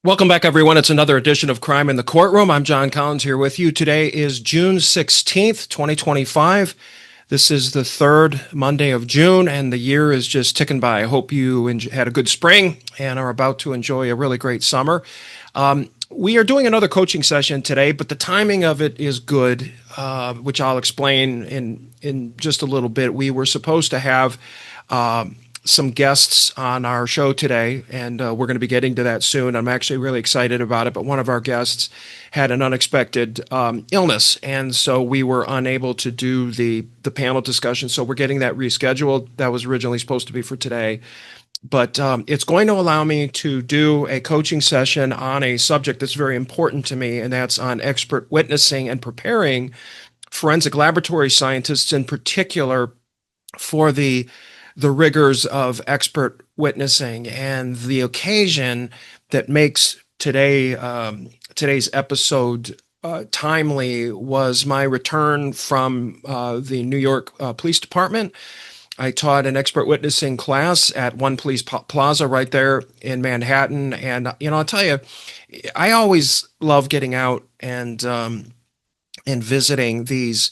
Welcome back, everyone. It's another edition of Crime in the Courtroom. I'm John Collins here with you. Today is June 16th, 2025. This is the third Monday of June, and the year is just ticking by. I hope you had a good spring and are about to enjoy a really great summer. We are doing another coaching session today, but the timing of it is good, which I'll explain in just a little bit. We were supposed to have some guests on our show today, and we're going to be getting to that soon. I'm actually really excited about it, but one of our guests had an unexpected illness, and so we were unable to do the panel discussion, so we're getting that rescheduled. That was originally supposed to be for today, but it's going to allow me to do a coaching session on a subject that's very important to me, and that's on expert witnessing and preparing forensic laboratory scientists in particular for the rigors of expert witnessing. And the occasion that makes today's episode timely was my return from the New York Police Department. I taught an expert witnessing class at One Police Plaza right there in Manhattan. And, I'll tell you, I always love getting out and visiting these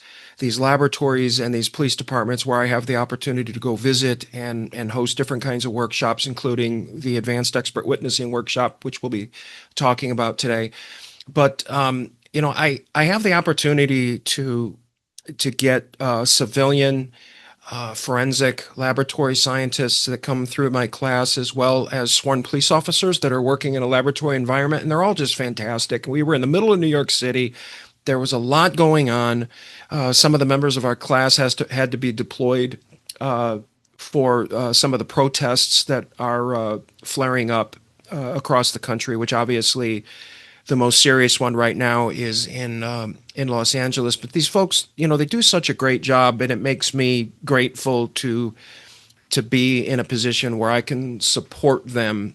laboratories and these police departments where I have the opportunity to go visit and host different kinds of workshops, including the advanced expert witnessing workshop, which we'll be talking about today. But I have the opportunity to get civilian forensic laboratory scientists that come through my class, as well as sworn police officers that are working in a laboratory environment, and they're all just fantastic. We were in the middle of New York City. There was a lot going on. Some of the members of our class had to be deployed for some of the protests that are flaring up across the country, which obviously the most serious one right now is in Los Angeles. But these folks, they do such a great job, and it makes me grateful to be in a position where I can support them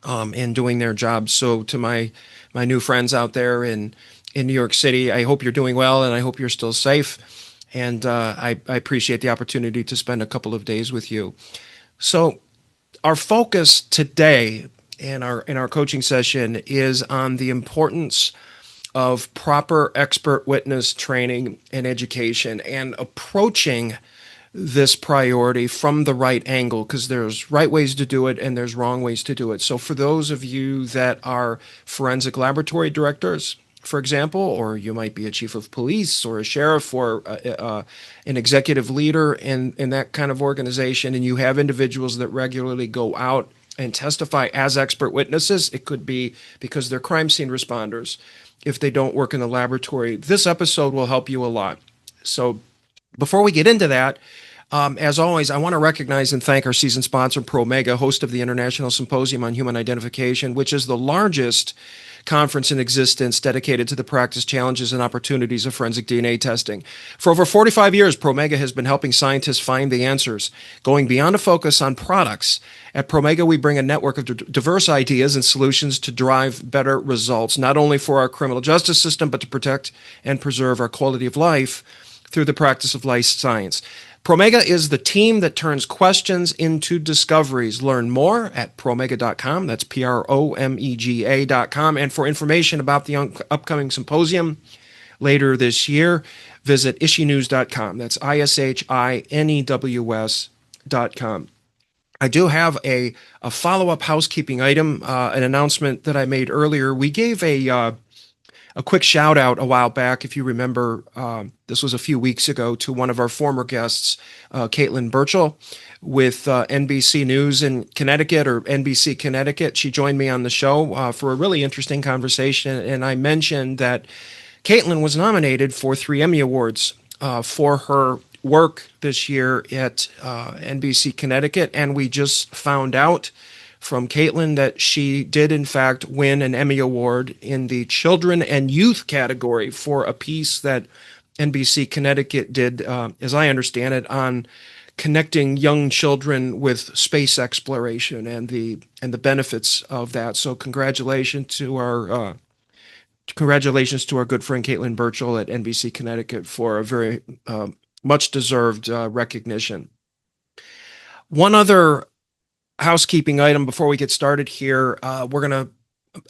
in doing their job. So to my new friends out there in New York City, I hope you're doing well, and I hope you're still safe. And I appreciate the opportunity to spend a couple of days with you. So our focus today in our coaching session is on the importance of proper expert witness training and education, and approaching this priority from the right angle, because there's right ways to do it and there's wrong ways to do it. So for those of you that are forensic laboratory directors, for example, or you might be a chief of police or a sheriff or an executive leader in that kind of organization, and you have individuals that regularly go out and testify as expert witnesses, it could be because they're crime scene responders if they don't work in the laboratory. This episode will help you a lot. So before we get into that, as always, I want to recognize and thank our season sponsor, ProMega, host of the International Symposium on Human Identification, which is the largest conference in existence dedicated to the practice, challenges, and opportunities of forensic DNA testing. For over 45 years, ProMega has been helping scientists find the answers, going beyond a focus on products. At ProMega, we bring a network of diverse ideas and solutions to drive better results, not only for our criminal justice system, but to protect and preserve our quality of life through the practice of life science. ProMega is the team that turns questions into discoveries. Learn more at promega.com. That's PROMEGA.com. And for information about the upcoming symposium later this year, visit ishinews.com. That's ISHINEWS.com. I do have a follow-up housekeeping item, an announcement that I made earlier. We gave a quick shout out a while back, if you remember, this was a few weeks ago, to one of our former guests, Caitlin Burchell with NBC News in Connecticut, or NBC Connecticut. She joined me on the show for a really interesting conversation, and I mentioned that Caitlin was nominated for 3 Emmy Awards for her work this year at NBC Connecticut, and we just found out from Caitlin that she did in fact win an Emmy Award in the children and youth category for a piece that NBC Connecticut did, as I understand it, on connecting young children with space exploration and the benefits of that. So congratulations to our good friend Caitlin Burchell at NBC Connecticut for a very much deserved recognition. One other housekeeping item before we get started here. We're going to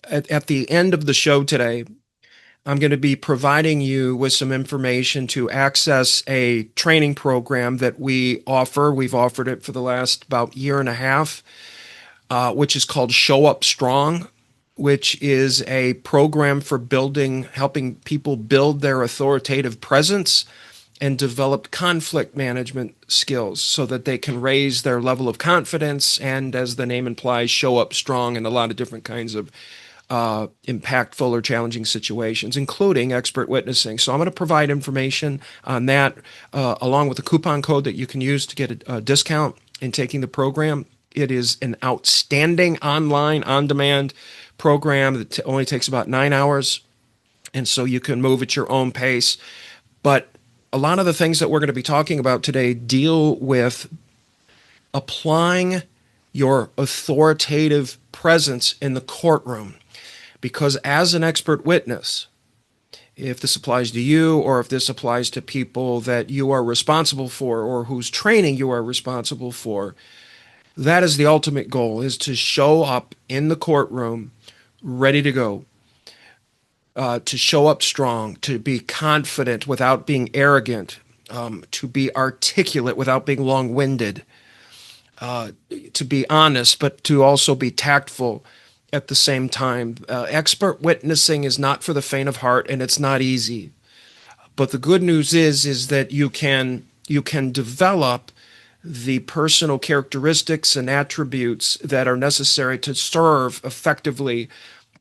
At the end of the show today, I'm going to be providing you with some information to access a training program that we offer. We've offered it for the last about year and a half, which is called Show Up Strong, which is a program for helping people build their authoritative presence and develop conflict management skills so that they can raise their level of confidence and, as the name implies, show up strong in a lot of different kinds of impactful or challenging situations, including expert witnessing. So I'm going to provide information on that along with a coupon code that you can use to get a discount in taking the program. It is an outstanding online, on-demand program that only takes about 9 hours, and so you can move at your own pace. But a lot of the things that we're going to be talking about today deal with applying your authoritative presence in the courtroom. Because as an expert witness, if this applies to you or if this applies to people that you are responsible for or whose training you are responsible for, that is the ultimate goal, is to show up in the courtroom ready to go, to show up strong, to be confident without being arrogant, to be articulate without being long-winded, to be honest, but to also be tactful at the same time. Expert witnessing is not for the faint of heart, and it's not easy. But the good news is that you can develop the personal characteristics and attributes that are necessary to serve effectively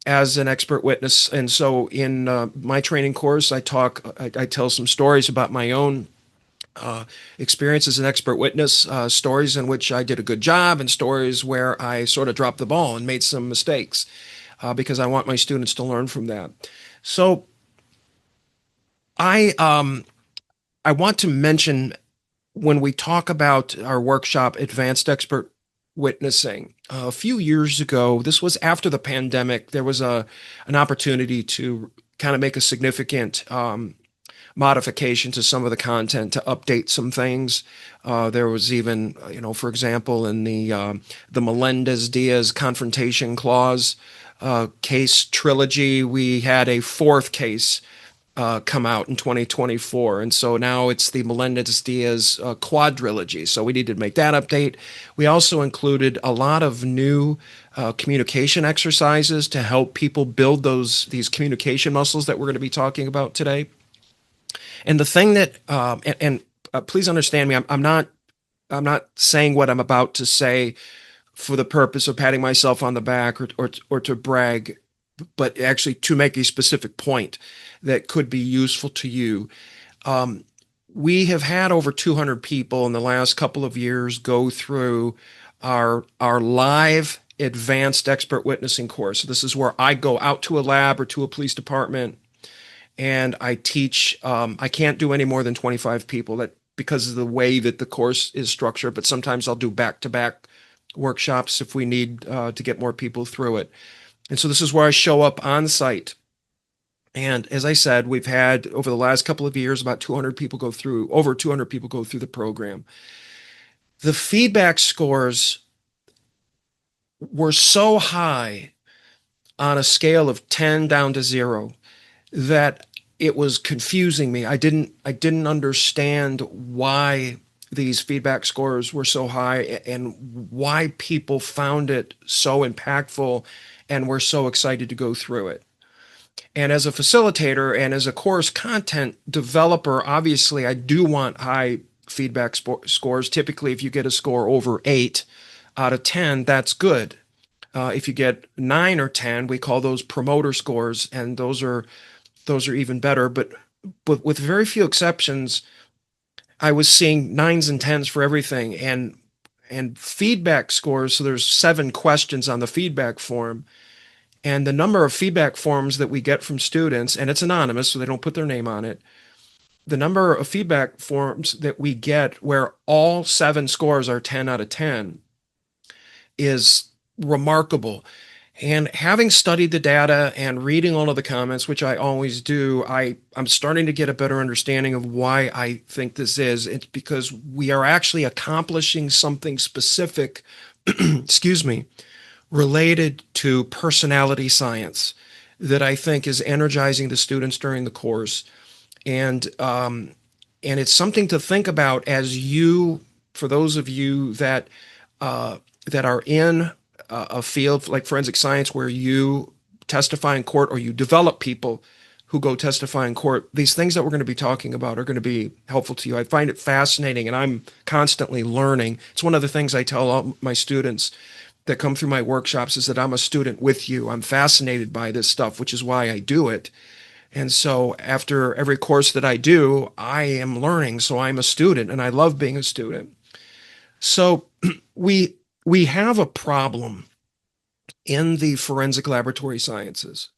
as an expert witness. And so in my training course, I tell some stories about my own experience as an expert witness, stories in which I did a good job and stories where I sort of dropped the ball and made some mistakes, because I want my students to learn from that. So I want to mention, when we talk about our workshop, Advanced Expert Witnessing, a few years ago, this was after the pandemic, there was an opportunity to kind of make a significant modification to some of the content, to update some things. There was even, for example, in the Melendez-Diaz confrontation clause case trilogy, we had a fourth case come out in 2024. And so now it's the Melendez-Diaz quadrilogy. So we needed to make that update. We also included a lot of new communication exercises to help people build these communication muscles that we're going to be talking about today. And the thing that, please understand me, I'm not saying what I'm about to say for the purpose of patting myself on the back or to brag, but actually to make a specific point that could be useful to you. We have had over 200 people in the last couple of years go through our live advanced expert witnessing course. So this is where I go out to a lab or to a police department and I teach. I can't do any more than 25 people, because of the way that the course is structured, but sometimes I'll do back-to-back workshops if we need to get more people through it. And so this is where I show up on site. And as I said, we've had, over the last couple of years, over 200 people go through the program. The feedback scores were so high on a scale of 10 down to 0 that it was confusing me. I didn't understand why these feedback scores were so high and why people found it so impactful and were so excited to go through it. And as a facilitator and as a course content developer, obviously I do want high feedback scores. Typically, if you get a score over 8 out of 10, that's good. If you get 9 or 10, we call those promoter scores, and those are even better. But with very few exceptions, I was seeing 9s and 10s for everything. And feedback scores, so there's 7 questions on the feedback form. And the number of feedback forms that we get from students, and it's anonymous, so they don't put their name on it. The number of feedback forms that we get where all 7 scores are 10 out of 10 is remarkable. And having studied the data and reading all of the comments, which I always do, I'm starting to get a better understanding of why I think this is. It's because we are actually accomplishing something specific, excuse me, related to personality science that I think is energizing the students during the course. And it's something to think about as you, for those of you that that are in a field like forensic science where you testify in court or you develop people who go testify in court. These things that we're going to be talking about are going to be helpful to you. I find it fascinating, and I'm constantly learning. It's one of the things I tell all my students that come through my workshops is that I'm a student with you. I'm fascinated by this stuff, which is why I do it. And so after every course that I do, I am learning. So I'm a student, and I love being a student. So we have a problem in the forensic laboratory sciences.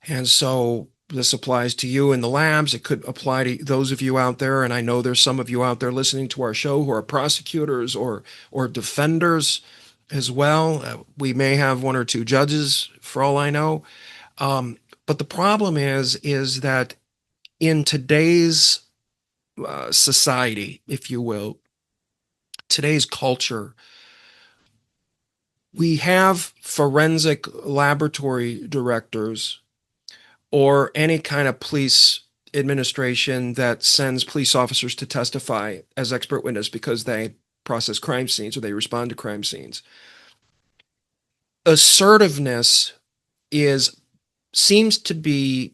And so this applies to you in the labs. It could apply to those of you out there, and I know there's some of you out there listening to our show who are prosecutors or defenders as well. We may have one or two judges, for all I know. But the problem is that in today's society, if you will, today's culture, we have forensic laboratory directors or any kind of police administration that sends police officers to testify as expert witness because they process crime scenes or they respond to crime scenes. Assertiveness seems to be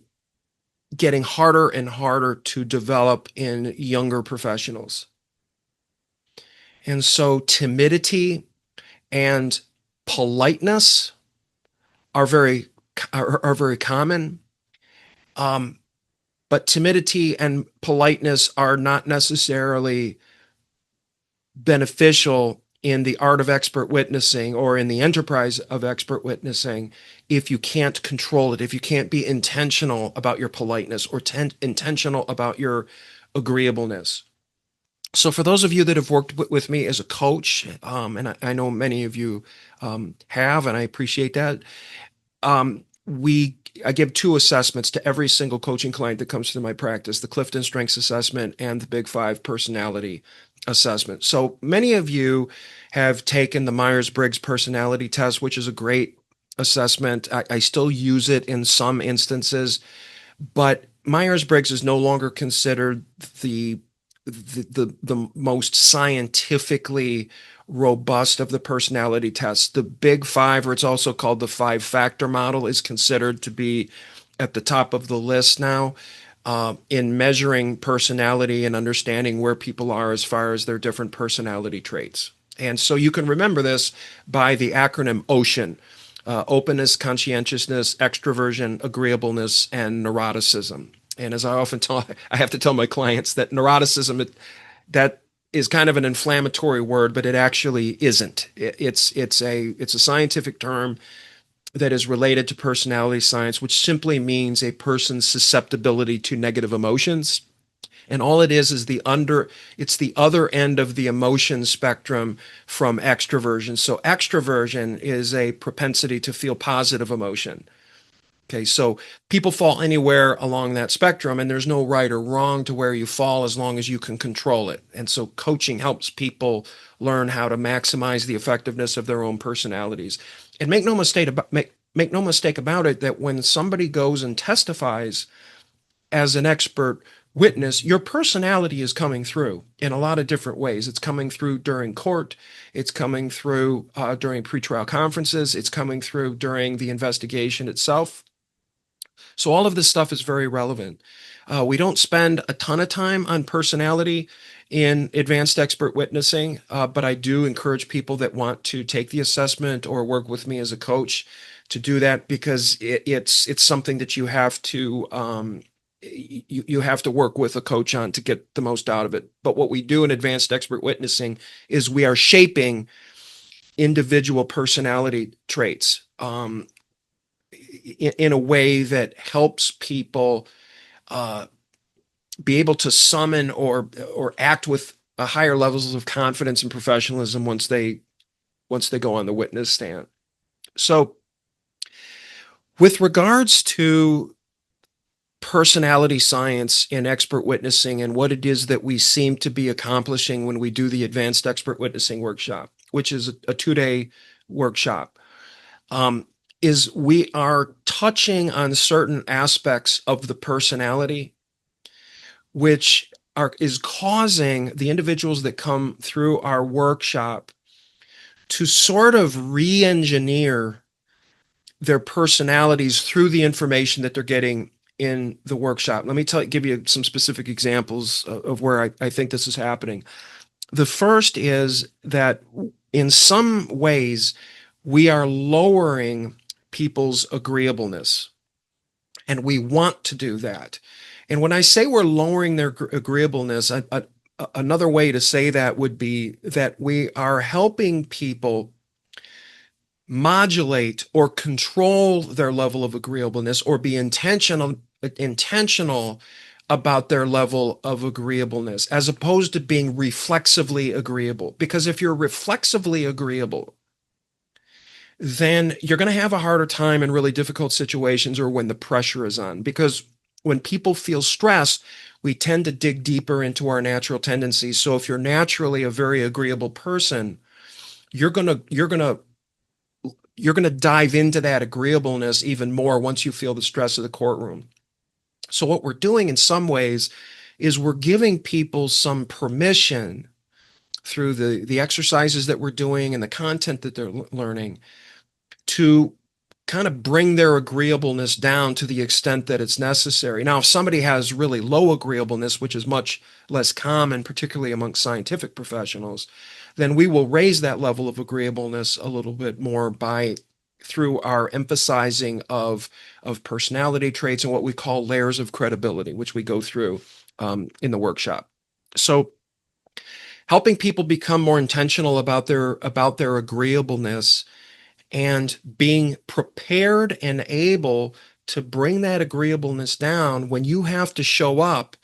getting harder and harder to develop in younger professionals. And so timidity and politeness are very common. But timidity and politeness are not necessarily beneficial in the art of expert witnessing or in the enterprise of expert witnessing if you can't control it, if you can't be intentional about your politeness or intentional about your agreeableness. So for those of you that have worked with me as a coach, and I know many of you have, and I appreciate that, I give two assessments to every single coaching client that comes through my practice, the Clifton Strengths Assessment and the Big Five Personality Assessment. So many of you have taken the Myers-Briggs Personality Test, which is a great assessment. I still use it in some instances, but Myers-Briggs is no longer considered the most scientifically robust of the personality tests. The Big Five, or it's also called the five-factor model, is considered to be at the top of the list now in measuring personality and understanding where people are as far as their different personality traits. And so you can remember this by the acronym OCEAN: openness, conscientiousness, extroversion, agreeableness, and neuroticism. And as I often tell, I have to tell my clients that neuroticism, that is kind of an inflammatory word, but it actually isn't. It's a scientific term that is related to personality science, which simply means a person's susceptibility to negative emotions. And all it is it's the other end of the emotion spectrum from extroversion. So extroversion is a propensity to feel positive emotion. Okay, so people fall anywhere along that spectrum, and there's no right or wrong to where you fall as long as you can control it. And so coaching helps people learn how to maximize the effectiveness of their own personalities. And make no mistake about it that when somebody goes and testifies as an expert witness, your personality is coming through in a lot of different ways. It's coming through during court. It's coming through during pretrial conferences. It's coming through during the investigation itself. So all of this stuff is very relevant. We don't spend a ton of time on personality in advanced expert witnessing, but I do encourage people that want to take the assessment or work with me as a coach to do that, because it's something that you have to you have to work with a coach on to get the most out of it. But what we do in advanced expert witnessing is we are shaping individual personality traits in a way that helps people be able to summon or act with higher levels of confidence and professionalism once they go on the witness stand. So with regards to personality science in expert witnessing and what it is that we seem to be accomplishing when we do the advanced expert witnessing workshop, which is a 2-day workshop, um, is we are touching on certain aspects of the personality, which is causing the individuals that come through our workshop to sort of re-engineer their personalities through the information that they're getting in the workshop. Let me give you some specific examples of where I think this is happening. The first is that in some ways, we are lowering people's agreeableness, and we want to do that. And when I say we're lowering their agreeableness, another way to say that would be that we are helping people modulate or control their level of agreeableness, or be intentional about their level of agreeableness, as opposed to being reflexively agreeable. Because if you're reflexively agreeable, then you're going to have a harder time in really difficult situations or when the pressure is on. Because when people feel stressed, we tend to dig deeper into our natural tendencies. So if you're naturally a very agreeable person, you're going to dive into that agreeableness even more once you feel the stress of the courtroom. So what we're doing in some ways is we're giving people some permission through the exercises that we're doing and the content that they're learning to kind of bring their agreeableness down to the extent that it's necessary. Now, if somebody has really low agreeableness, which is much less common, particularly among scientific professionals, then we will raise that level of agreeableness a little bit more through our emphasizing of personality traits and what we call layers of credibility, which we go through in the workshop. So helping people become more intentional about their agreeableness and being prepared and able to bring that agreeableness down when you have to show up,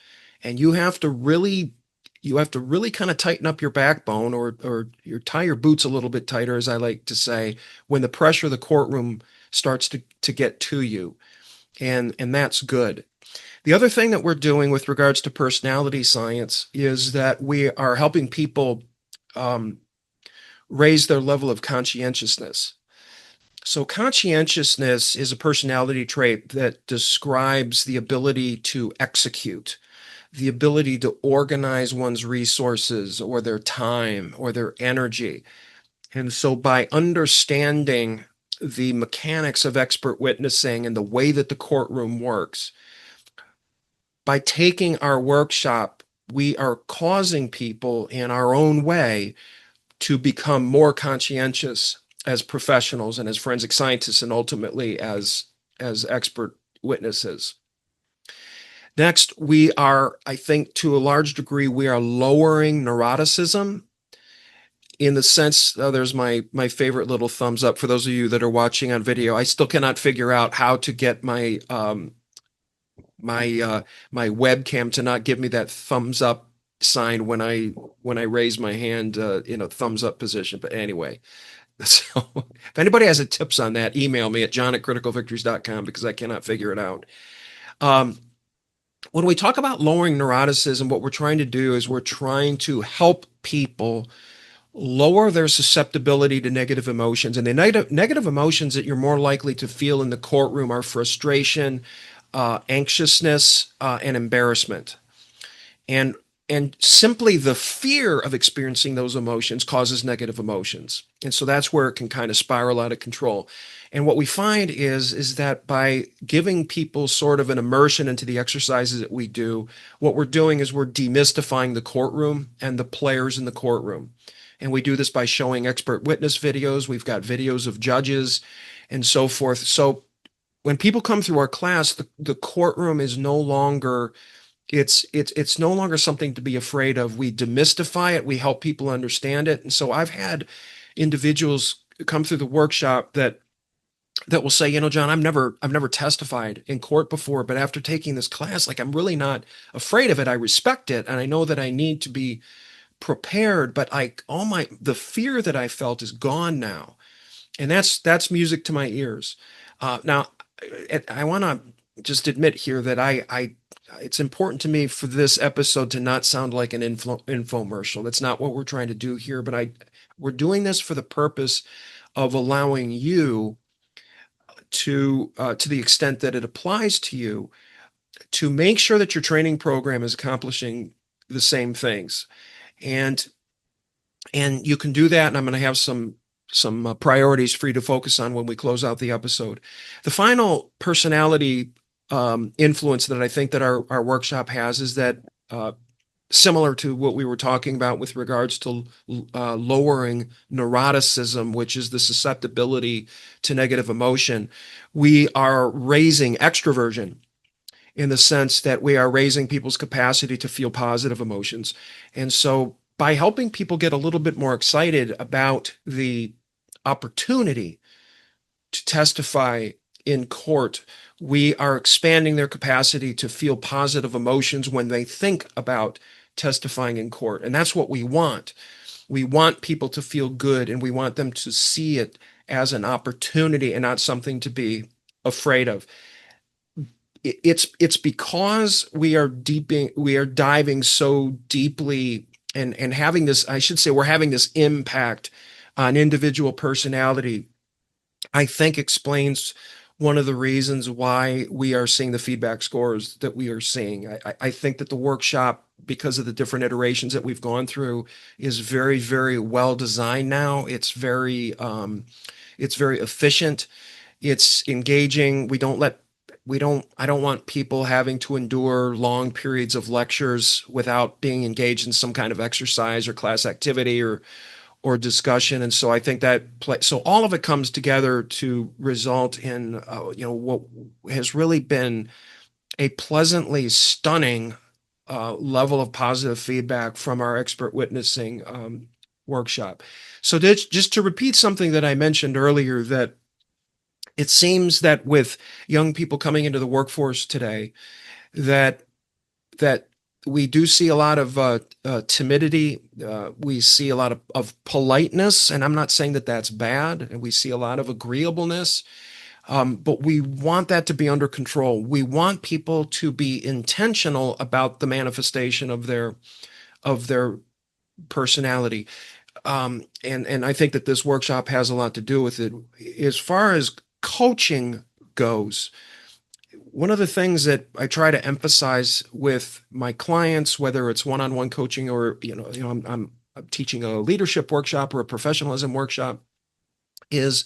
and you have to really kind of tighten up your backbone, or you tie your boots a little bit tighter, as I like to say, when the pressure of the courtroom starts to get to you. And that's good. The other thing that we're doing with regards to personality science is that we are helping people raise their level of conscientiousness. So conscientiousness is a personality trait that describes the ability to execute, the ability to organize one's resources or their time or their energy. And so by understanding the mechanics of expert witnessing and the way that the courtroom works, by taking our workshop, we are causing people in our own way to become more conscientious as professionals and as forensic scientists, and ultimately as expert witnesses. Next, I think to a large degree, we are lowering neuroticism, in the sense, there's my favorite little thumbs up for those of you that are watching on video. I still cannot figure out how to get my my webcam to not give me that thumbs up sign when I raise my hand in a thumbs up position. But anyway, so if anybody has tips on that, email me at john@criticalvictories.com, because I cannot figure it out. When we talk about lowering neuroticism, what we're trying to do is we're trying to help people lower their susceptibility to negative emotions. And the negative emotions that you're more likely to feel in the courtroom are frustration, anxiousness, and embarrassment. And simply the fear of experiencing those emotions causes negative emotions. And so that's where it can kind of spiral out of control. And what we find is that by giving people sort of an immersion into the exercises that we do, what we're doing is we're demystifying the courtroom and the players in the courtroom. And we do this by showing expert witness videos. We've got videos of judges and so forth. So when people come through our class, the courtroom is no longer it's no longer something to be afraid of. We demystify it. We help people understand it. And so I've had individuals come through the workshop that will say, John, I've never testified in court before, but after taking this class, like, I'm really not afraid of it. I respect it, and I know that I need to be prepared, but the fear that I felt is gone now. And that's music to my ears. Now, I want to just admit here that it's important to me for this episode to not sound like an infomercial. That's not what we're trying to do here, but we're doing this for the purpose of allowing you to the extent that it applies to you, to make sure that your training program is accomplishing the same things. And you can do that. And I'm going to have some priorities for you to focus on when we close out the episode. The final personality influence that I think that our workshop has is that similar to what we were talking about with regards to lowering neuroticism, which is the susceptibility to negative emotion, we are raising extroversion in the sense that we are raising people's capacity to feel positive emotions. And so by helping people get a little bit more excited about the opportunity to testify in court, we are expanding their capacity to feel positive emotions when they think about testifying in court. And that's what we want. We want people to feel good, and we want them to see it as an opportunity and not something to be afraid of. It's because we are diving so deeply and having this, I should say, we're having this impact on individual personality, I think explains one of the reasons why we are seeing the feedback scores that we are seeing. I think that the workshop, because of the different iterations that we've gone through, is very, very well designed now. It's very efficient. It's engaging. I don't want people having to endure long periods of lectures without being engaged in some kind of exercise or class activity or discussion. And so I think so all of it comes together to result in, what has really been a pleasantly stunning level of positive feedback from our expert witnessing workshop. So just to repeat something that I mentioned earlier, that it seems that with young people coming into the workforce today, that we do see a lot of timidity. We see a lot of politeness, and I'm not saying that that's bad. And we see a lot of agreeableness, but we want that to be under control. We want people to be intentional about the manifestation of their personality. And I think that this workshop has a lot to do with it. As far as coaching goes, one of the things that I try to emphasize with my clients, whether it's one-on-one coaching or I'm teaching a leadership workshop or a professionalism workshop, is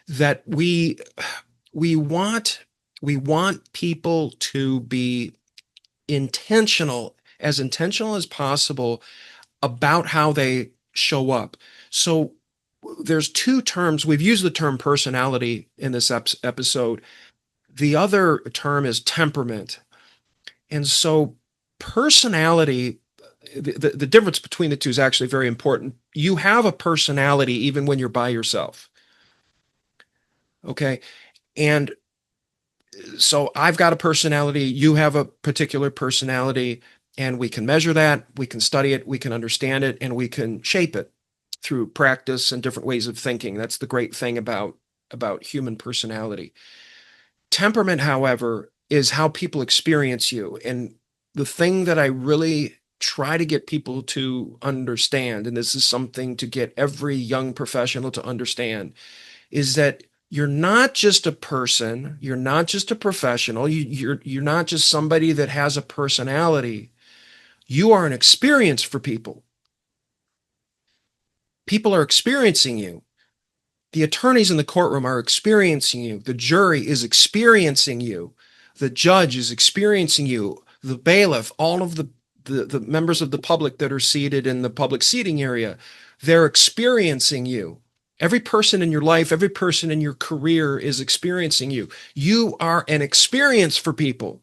that we want people to be intentional as possible about how they show up. So there's two terms. We've used the term personality in this episode. The other term is temperament. And so personality, the difference between the two is actually very important. You have a personality even when you're by yourself. Okay. And so I've got a personality, you have a particular personality, and we can measure that, we can study it, we can understand it, and we can shape it through practice and different ways of thinking. That's the great thing about human personality. Temperament, however, is how people experience you. And the thing that I really try to get people to understand, and this is something to get every young professional to understand, is that you're not just a person, you're not just a professional, you're not just somebody that has a personality. You are an experience for people. People are experiencing you. The attorneys in the courtroom are experiencing you. The jury is experiencing you. The judge is experiencing you. The bailiff, all of the members of the public that are seated in the public seating area, they're experiencing you. Every person in your life, every person in your career is experiencing you. You are an experience for people.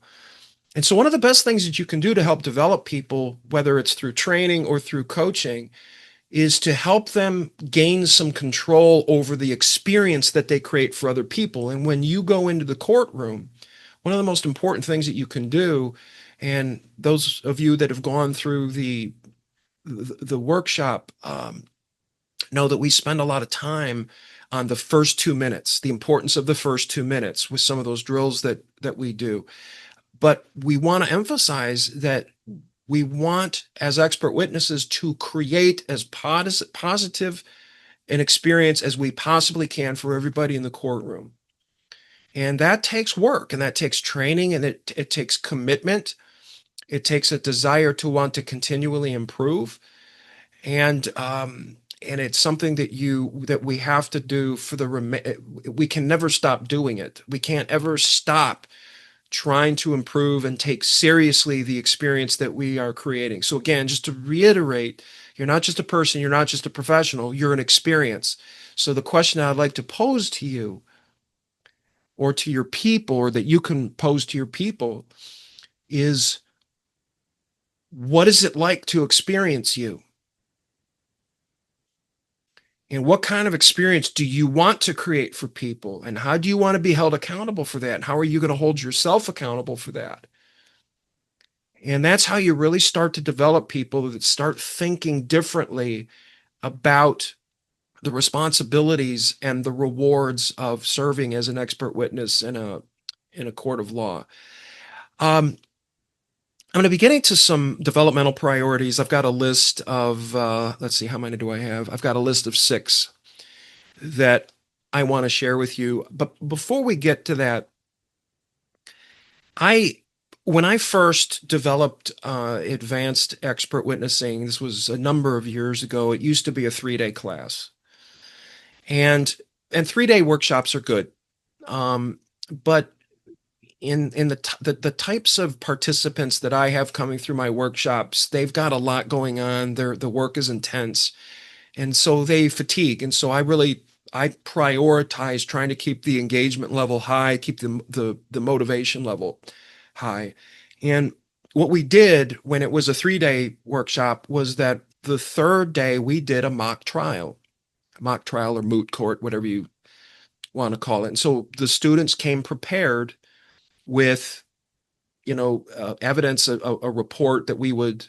And so one of the best things that you can do to help develop people, whether it's through training or through coaching, is to help them gain some control over the experience that they create for other people. And when you go into the courtroom, one of the most important things that you can do, and those of you that have gone through the workshop know that we spend a lot of time on the first 2 minutes, the importance of the first 2 minutes with some of those drills that we do. But we want to emphasize that we want, as expert witnesses, to create as positive an experience as we possibly can for everybody in the courtroom. And that takes work, and that takes training, and it takes commitment. It takes a desire to want to continually improve. And it's something that we have to do for we can never stop doing it. We can't ever stop trying to improve and take seriously the experience that we are creating. So again, just to reiterate, you're not just a person, you're not just a professional, you're an experience. So the question I'd like to pose to you, or to your people, or that you can pose to your people, is what is it like to experience you? And what kind of experience do you want to create for people? And how do you want to be held accountable for that? And how are you going to hold yourself accountable for that? And that's how you really start to develop people that start thinking differently about the responsibilities and the rewards of serving as an expert witness in a court of law. I'm going to be getting to some developmental priorities. I've got a list of, let's see, how many do I have? I've got a list of 6 that I want to share with you. But before we get to that, when I first developed advanced expert witnessing, this was a number of years ago. It used to be a 3-day class, and 3-day workshops are good, but in the types of participants that I have coming through my workshops, they've got a lot going on. The work is intense, and so they fatigue. And so I prioritize trying to keep the engagement level high, keep the motivation level high. And what we did when it was a 3-day workshop was that the 3rd day we did a mock trial or moot court, whatever you want to call it. And so the students came prepared with evidence, a report that we would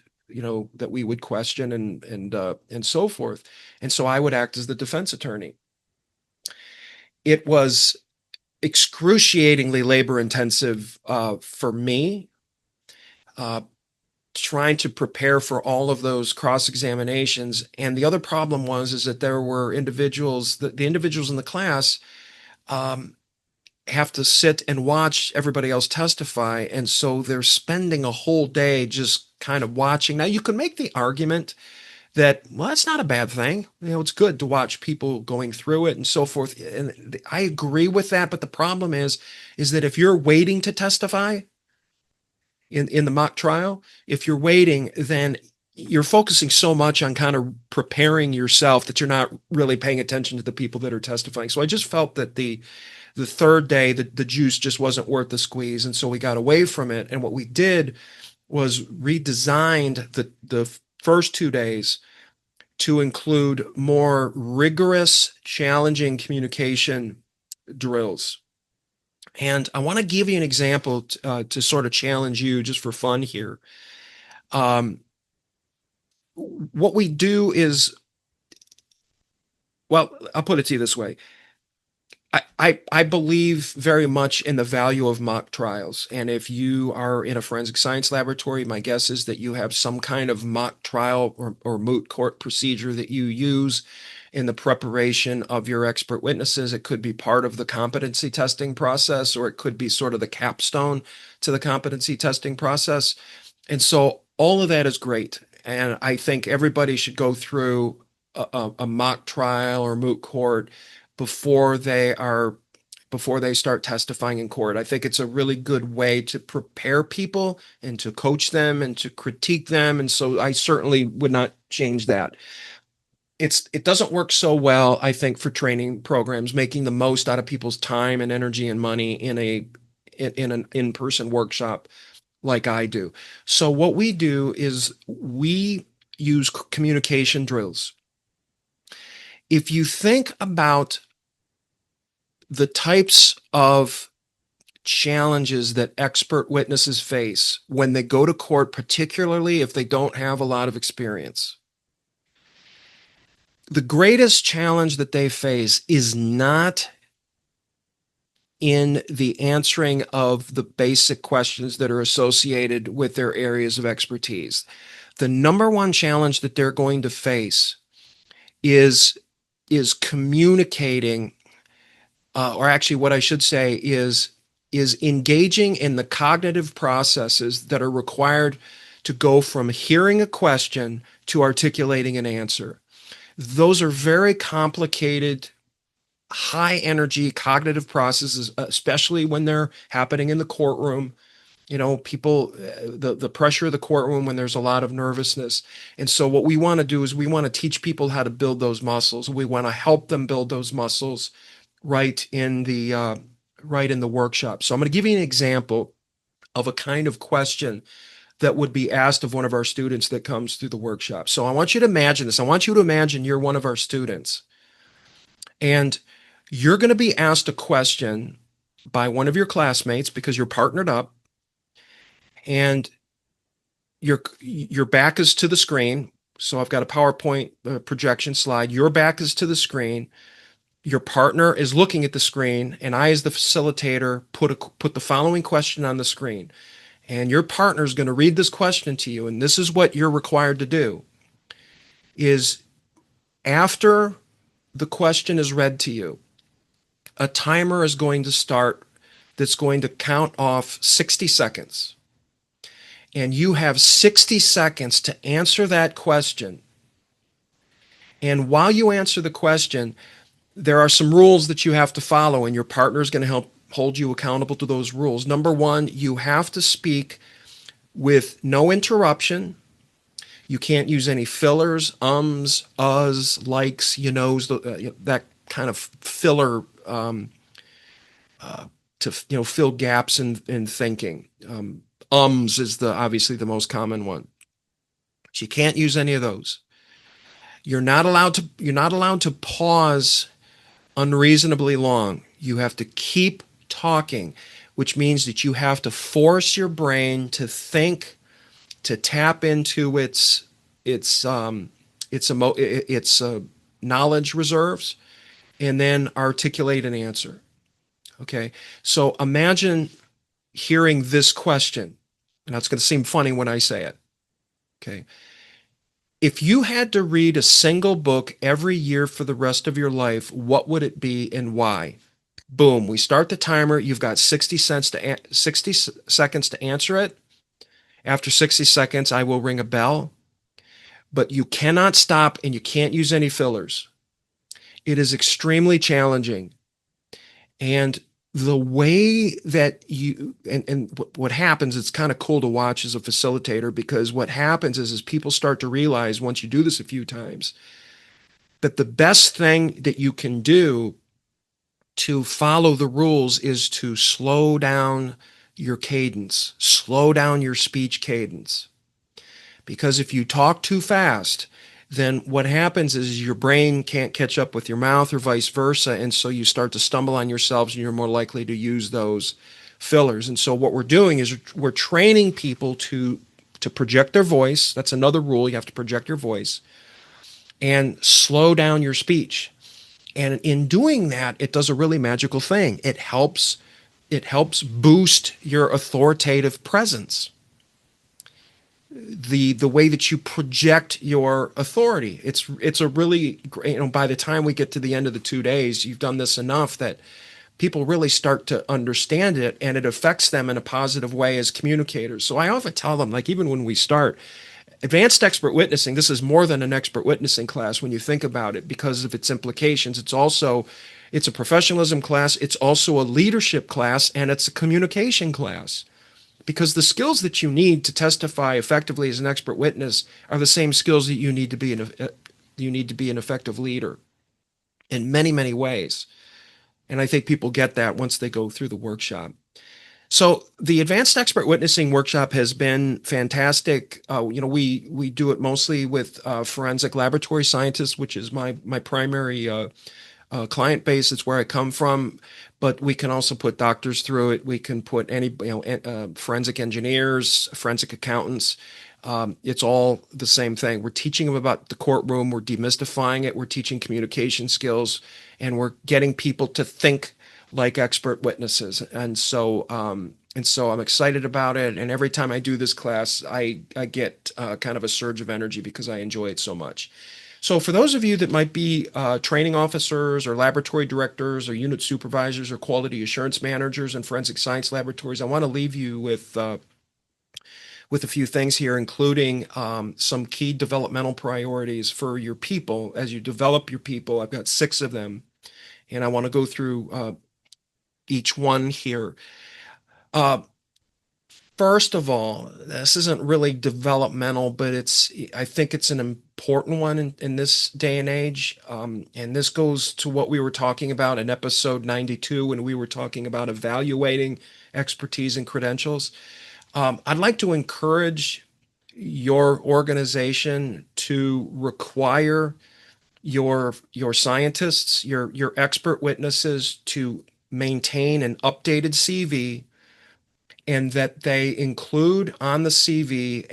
question and so forth. And so I would act as the defense attorney. It was excruciatingly labor intensive for me, trying to prepare for all of those cross examinations. And the other problem is that there were individuals, the individuals in the class have to sit and watch everybody else testify. And so they're spending a whole day just kind of watching. Now, you can make the argument that, well, that's not a bad thing. It's good to watch people going through it and so forth. And I agree with that. But the problem is that if you're waiting to testify in the mock trial, if you're waiting, then you're focusing so much on kind of preparing yourself that you're not really paying attention to the people that are testifying. So I just felt that the 3rd day, the juice just wasn't worth the squeeze. And so we got away from it. And what we did was redesigned the first 2 days to include more rigorous, challenging communication drills. And I want to give you an example to sort of challenge you just for fun here. What we do is, well, I'll put it to you this way. I believe very much in the value of mock trials. And if you are in a forensic science laboratory, my guess is that you have some kind of mock trial or moot court procedure that you use in the preparation of your expert witnesses. It could be part of the competency testing process, or it could be sort of the capstone to the competency testing process. And so all of that is great. And I think everybody should go through a mock trial or moot court before they start testifying in court. I think it's a really good way to prepare people and to coach them and to critique them. And so I certainly would not change that. It doesn't work so well, I think, for training programs, making the most out of people's time and energy and money in an in-person workshop like I do. So what we do is we use communication drills. If you think about the types of challenges that expert witnesses face when they go to court, particularly if they don't have a lot of experience, the greatest challenge that they face is not in the answering of the basic questions that are associated with their areas of expertise. The number one challenge that they're going to face is communicating or actually what I should say is engaging in the cognitive processes that are required to go from hearing a question to articulating an answer. Those are very complicated, high energy cognitive processes, especially when they're happening in the courtroom. People, the pressure of the courtroom when there's a lot of nervousness. And so what we want to do is we want to teach people how to build those muscles. We want to help them build those muscles right in the workshop. So I'm going to give you an example of a kind of question that would be asked of one of our students that comes through the workshop. So I want you to imagine this. I want you to imagine you're one of our students, and you're going to be asked a question by one of your classmates because you're partnered up, and your back is to the screen. So I've got a PowerPoint projection slide. Your back is to the screen. Your partner is looking at the screen, and I, as the facilitator, put the following question on the screen. And your partner is going to read this question to you, and this is what you're required to do: is after the question is read to you, a timer is going to start that's going to count off 60 seconds. And you have 60 seconds to answer that question. And while you answer the question, there are some rules that you have to follow, and your partner is going to help hold you accountable to those rules. Number one, you have to speak with no interruption. You can't use any fillers, ums, uhs, likes, that kind of filler to fill gaps in thinking. Ums is obviously the most common one. So you can't use any of those. You're not allowed to pause unreasonably long. You have to keep talking, which means that you have to force your brain to think, to tap into its knowledge reserves, and then articulate an answer. Okay, so imagine hearing this question, and that's going to seem funny when I say it. Okay, if you had to read a single book every year for the rest of your life, what would it be and why? Boom, we start the timer. You've got 60 seconds to answer it. After 60 seconds, I will ring a bell, but you cannot stop and you can't use any fillers. It is extremely challenging. And the way that what happens, it's kind of cool to watch as a facilitator, because what happens is people start to realize, once you do this a few times, that the best thing that you can do to follow the rules is to slow down your cadence, slow down your speech cadence. Because if you talk too fast, then what happens is your brain can't catch up with your mouth, or vice versa, and so you start to stumble on yourselves, and you're more likely to use those fillers. And so what we're doing is we're training people to project their voice. That's another rule. You have to project your voice and slow down your speech. And in doing that, it does a really magical thing. It helps boost your authoritative presence. The way that you project your authority. It's a really great, by the time we get to the end of the 2 days, you've done this enough that people really start to understand it, and it affects them in a positive way as communicators. So I often tell them, like, even when we start advanced expert witnessing, this is more than an expert witnessing class when you think about it, because of its implications. It's a professionalism class, it's also a leadership class, and it's a communication class. Because the skills that you need to testify effectively as an expert witness are the same skills that you need to be an effective leader in many, many ways. And I think people get that once they go through the workshop. So the Advanced Expert Witnessing workshop has been fantastic. We do it mostly with forensic laboratory scientists, which is my primary client base. It's where I come from. But we can also put doctors through it. We can put any forensic engineers, forensic accountants. It's all the same thing. We're teaching them about the courtroom. We're demystifying it. We're teaching communication skills, and we're getting people to think like expert witnesses. And so I'm excited about it. And every time I do this class, I get kind of a surge of energy because I enjoy it so much. So for those of you that might be training officers or laboratory directors or unit supervisors or quality assurance managers in forensic science laboratories, I want to leave you with a few things here, including some key developmental priorities for your people as you develop your people. I've got 6 of them, and I want to go through each one here. Uh, First of all, this isn't really developmental, but I think it's an important one in this day and age. And this goes to what we were talking about in episode 92 when we were talking about evaluating expertise and credentials. I'd like to encourage your organization to require your scientists, your expert witnesses to maintain an updated CV, and that they include on the CV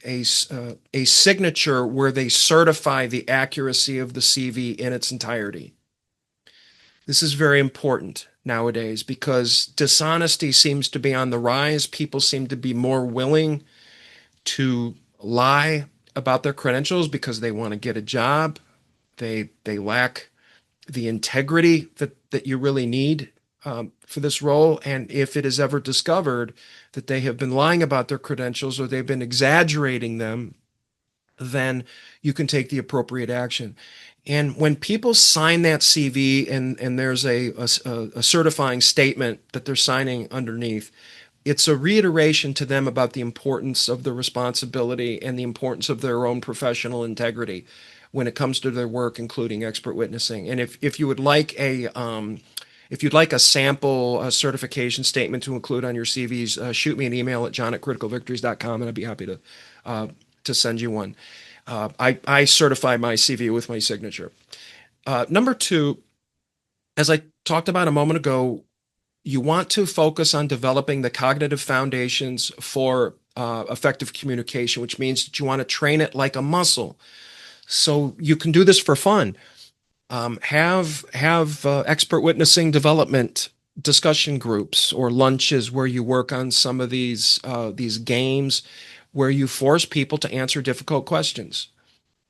a signature where they certify the accuracy of the CV in its entirety. This is very important nowadays because dishonesty seems to be on the rise. People seem to be more willing to lie about their credentials because they want to get a job. They lack the integrity that you really need for this role. And if it is ever discovered that they have been lying about their credentials or they've been exaggerating them, then you can take the appropriate action. And when people sign that CV and there's a certifying statement that they're signing underneath, it's a reiteration to them about the importance of the responsibility and the importance of their own professional integrity when it comes to their work, including expert witnessing. And if you would like if you'd like a sample certification statement to include on your CVs, shoot me an email at john@criticalvictories.com, and I'd be happy to send you one. I certify my CV with my signature. Number 2, as I talked about a moment ago, you want to focus on developing the cognitive foundations for effective communication, which means that you want to train it like a muscle. So you can do this for fun. Have expert witnessing development discussion groups or lunches where you work on some of these games where you force people to answer difficult questions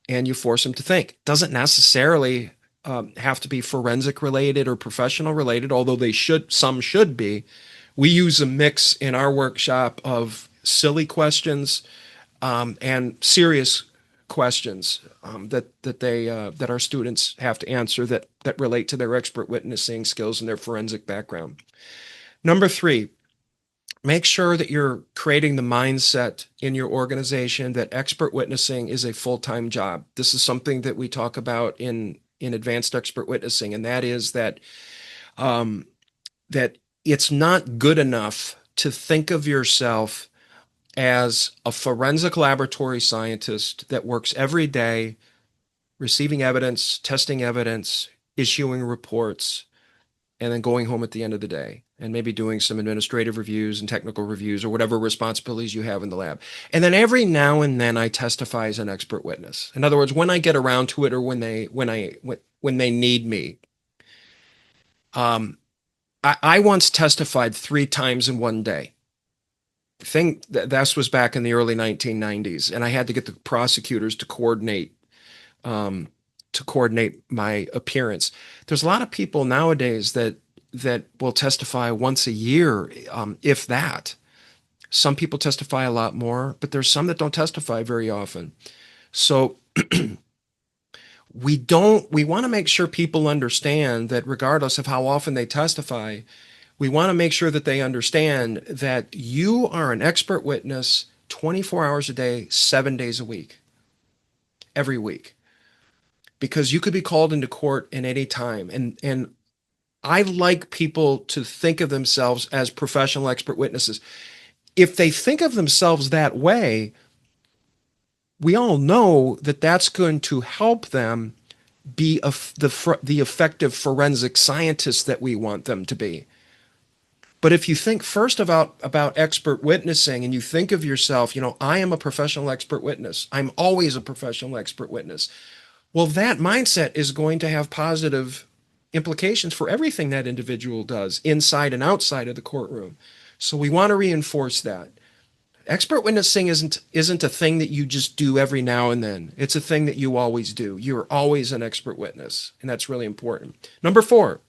and you force them to think. Doesn't necessarily have to be forensic related or professional related, although some should be. We use a mix in our workshop of silly questions and serious questions that our students have to answer that relate to their expert witnessing skills and their forensic background. Number 3, make sure that you're creating the mindset in your organization that expert witnessing is a full-time job. This is something that we talk about in advanced expert witnessing, and that is that that it's not good enough to think of yourself as a forensic laboratory scientist that works every day, receiving evidence, testing evidence, issuing reports, and then going home at the end of the day and maybe doing some administrative reviews and technical reviews or whatever responsibilities you have in the lab. And then every now and then I testify as an expert witness. In other words, when I get around to it or when they need me. I once testified 3 times in one day. That was back in the early 1990s, and I had to get the prosecutors to coordinate my appearance. There's a lot of people nowadays that will testify once a year, if that. Some people testify a lot more, but there's some that don't testify very often. So we want to make sure people understand that regardless of how often they testify, we want to make sure that they understand that you are an expert witness 24 hours a day, 7 days a week, every week, because you could be called into court at any time. And I like people to think of themselves as professional expert witnesses. If they think of themselves that way, we all know that that's going to help them be the effective forensic scientists that we want them to be. But if you think first about expert witnessing and you think of yourself, I am a professional expert witness. I'm always a professional expert witness. Well, that mindset is going to have positive implications for everything that individual does inside and outside of the courtroom. So we want to reinforce that. Expert witnessing isn't a thing that you just do every now and then. It's a thing that you always do. You're always an expert witness, and that's really important. Number four,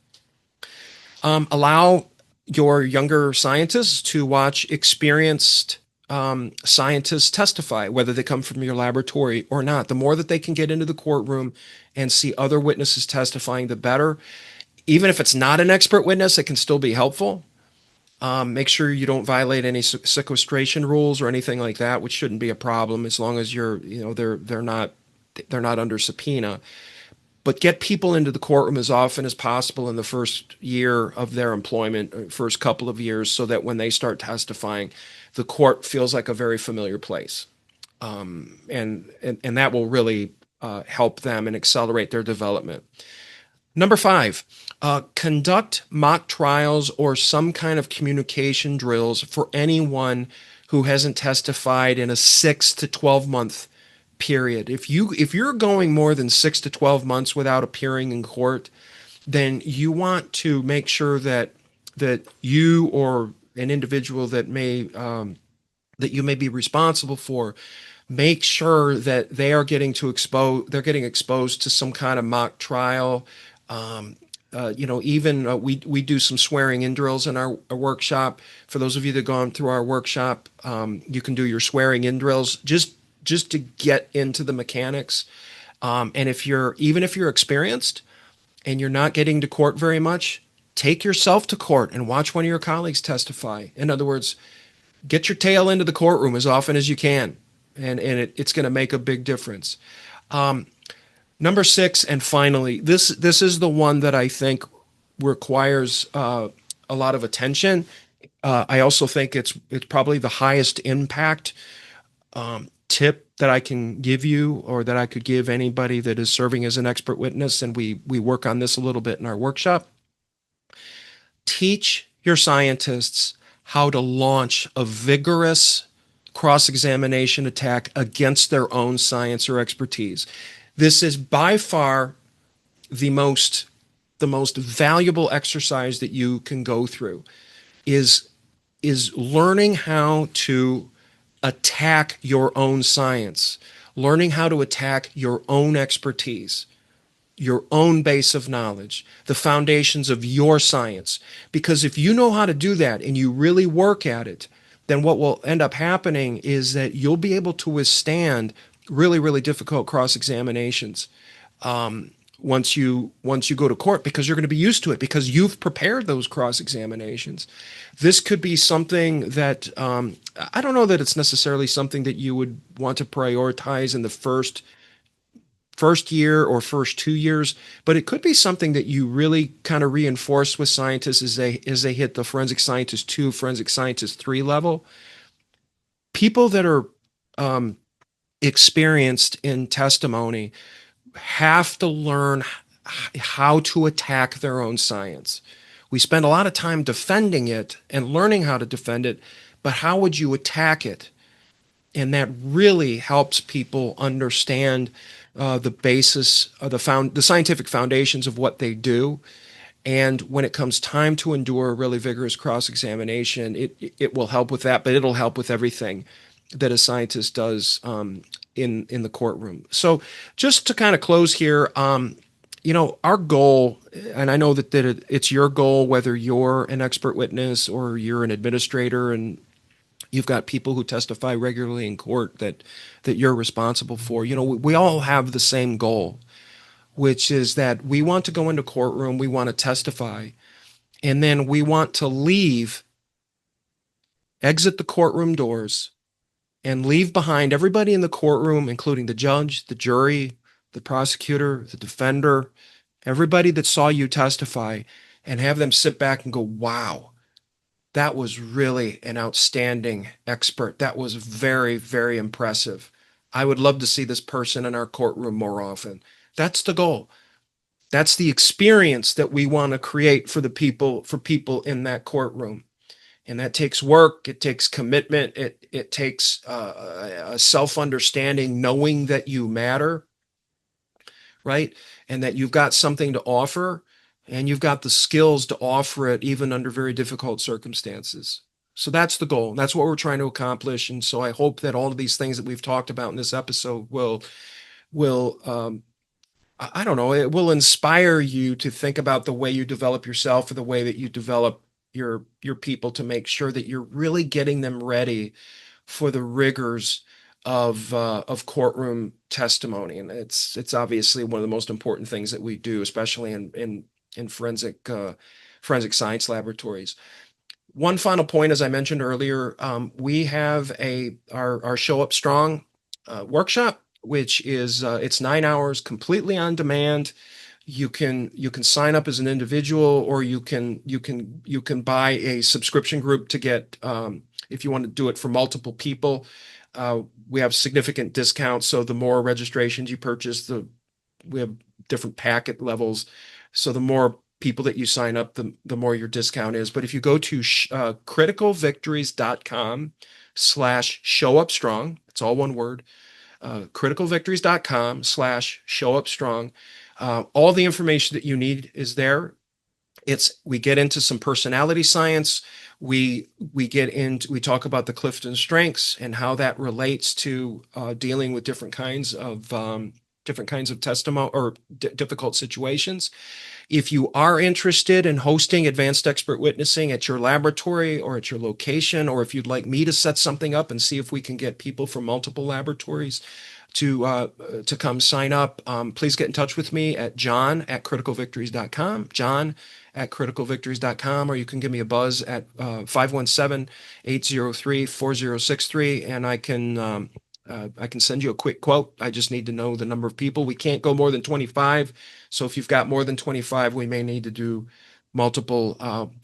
allow your younger scientists to watch experienced scientists testify, whether they come from your laboratory or not. The more that they can get into the courtroom and see other witnesses testifying, the better. Even if it's not an expert witness, it can still be helpful. Make sure you don't violate any sequestration rules or anything like that, which shouldn't be a problem as long as they're not under subpoena. But get people into the courtroom as often as possible in the first year of their employment, first couple of years, so that when they start testifying, the court feels like a very familiar place. And that will really help them and accelerate their development. Number five, conduct mock trials or some kind of communication drills for anyone who hasn't testified in a 6 to 12 month period. If you're going more than 6 to 12 months without appearing in court, then you want to make sure that you or an individual that you may be responsible for, make sure that they're getting exposed to some kind of mock trial. We do some swearing in drills in our workshop. For those of you that gone through our workshop, you can do your swearing in drills just to get into the mechanics. And if you're experienced and you're not getting to court very much, take yourself to court and watch one of your colleagues testify. In other words, get your tail into the courtroom as often as you can, and it's going to make a big difference. Number six, and finally, this is the one that I think requires a lot of attention. I also think it's probably the highest impact tip that I can give you, or that I could give anybody that is serving as an expert witness, and we work on this a little bit in our workshop. Teach your scientists how to launch a vigorous cross-examination attack against their own science or expertise. This is by far the most valuable exercise that you can go through, is learning how to attack your own science, learning how to attack your own expertise, your own base of knowledge, the foundations of your science. Because if you know how to do that and you really work at it, then what will end up happening is that you'll be able to withstand really, really difficult cross-examinations once you go to court, because you're going to be used to it, because you've prepared those cross-examinations. This could be something that I don't know that it's necessarily something that you would want to prioritize in the first year or first 2 years, but it could be something that you really kind of reinforce with scientists as they hit the forensic scientist 2, forensic scientist 3 level. People that are experienced in testimony have to learn how to attack their own science. We spend a lot of time defending it and learning how to defend it, but how would you attack it? And that really helps people understand the basis of the scientific foundations of what they do. And when it comes time to endure a really vigorous cross-examination, it will help with that, but it'll help with everything that a scientist does in the courtroom. So just to kind of close here, our goal, and I know that it's your goal, whether you're an expert witness or you're an administrator and you've got people who testify regularly in court that you're responsible for. We all have the same goal, which is that we want to go into courtroom, we want to testify, and then we want to exit the courtroom doors and leave behind everybody in the courtroom, including the judge, the jury, the prosecutor, the defender, everybody that saw you testify, and have them sit back and go, wow, that was really an outstanding expert. That was very, very impressive. I would love to see this person in our courtroom more often. That's the goal. That's the experience that we want to create for people in that courtroom. And that takes work. It takes commitment. It takes a self-understanding, knowing that you matter, right? And that you've got something to offer, and you've got the skills to offer it even under very difficult circumstances. So that's the goal. That's what we're trying to accomplish. And so I hope that all of these things that we've talked about in this episode will I don't know, it will inspire you to think about the way you develop yourself or the way that you develop your people to make sure that you're really getting them ready for the rigors of courtroom testimony. And it's obviously one of the most important things that we do, especially in forensic science laboratories. One final point, as I mentioned earlier, we have our Show Up Strong workshop, which is it's 9 hours completely on demand. You can sign up as an individual, or you can buy a subscription group to get if you want to do it for multiple people. We have significant discounts, so the more registrations you purchase, we have different packet levels. So the more people that you sign up, the more your discount is. But if you go to criticalvictories.com/showupstrong, it's all one word, criticalvictories.com/showupstrong. All the information that you need is there. We get into some personality science. We talk about the Clifton strengths and how that relates to dealing with different kinds of testimony or difficult situations. If you are interested in hosting advanced expert witnessing at your laboratory or at your location, or if you'd like me to set something up and see if we can get people from multiple laboratories to come sign up, please get in touch with me at john@criticalvictories.com, john@criticalvictories.com, or you can give me a buzz at 517-803-4063, and I can send you a quick quote. I just need to know the number of people. We can't go more than 25. So if you've got more than 25, we may need to do multiple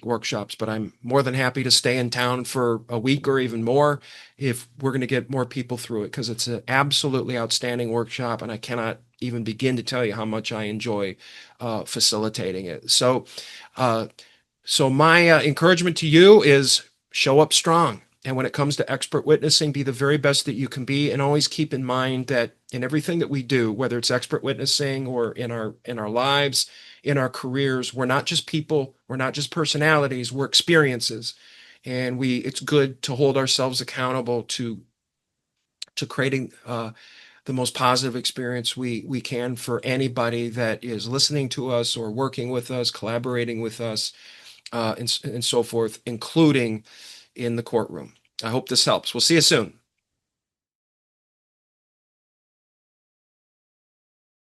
workshops, but I'm more than happy to stay in town for a week or even more if we're going to get more people through it, because it's an absolutely outstanding workshop, and I cannot even begin to tell you how much I enjoy facilitating it. So my encouragement to you is show up strong. And when it comes to expert witnessing, be the very best that you can be, and always keep in mind that in everything that we do, whether it's expert witnessing or in our lives, in our careers, we're not just people, we're not just personalities, we're experiences. And it's good to hold ourselves accountable to creating the most positive experience we can for anybody that is listening to us or working with us, collaborating with us, and so forth, including in the courtroom. I hope this helps. We'll see you soon.